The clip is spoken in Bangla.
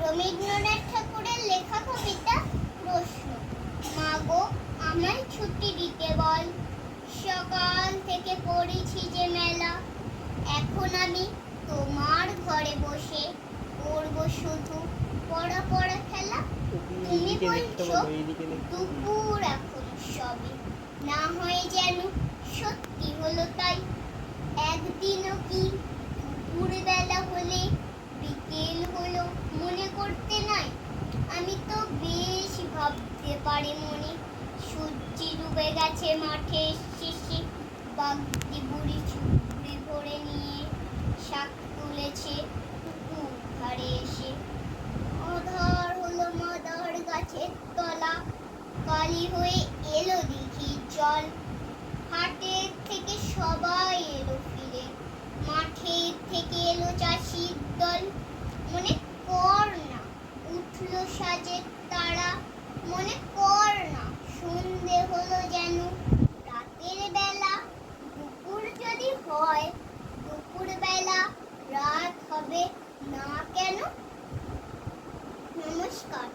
রবীন্দ্রনাথ ঠাকুরের লেখা কবিতা প্রশ্ন। মা গো, আমায় ছুটি দিতে বল, সকাল থেকে পড়েছি যে মেলা। এখন আমি তোমার ঘরে বসে করব শুধু পড়া পড়া খেলা। তুমি বলছো দুপুর এখন সবে, না হয় যেন সত্যি হলো তাই। একদিনও কি দুপুর বেলা হলে বিকেল হলো মনে করতে নাই? আমি তো বেশ ভাবতে পারি মনে, সূর্য ডুবে গেছে মাঠে শেষে, বাগদি বুড়ি চুপড়ি ভরে নিয়ে শাক তুলেছে পুকুর ধারে এসে। আধার হলো মাদার গাছের তলা, কালি হয়ে এলো দিঘির জল। হাটের থেকে সবাই এলো ফিরে, মাঠের থেকে এলো চাষির দল। মনে কর না উঠলো সাজের তারা, মনে কর না সন্ধে হলো যেন রাতের বেলা। দুপুর যদি হয় দুপুর বেলা, রাত হবে না কেন? নমস্কার।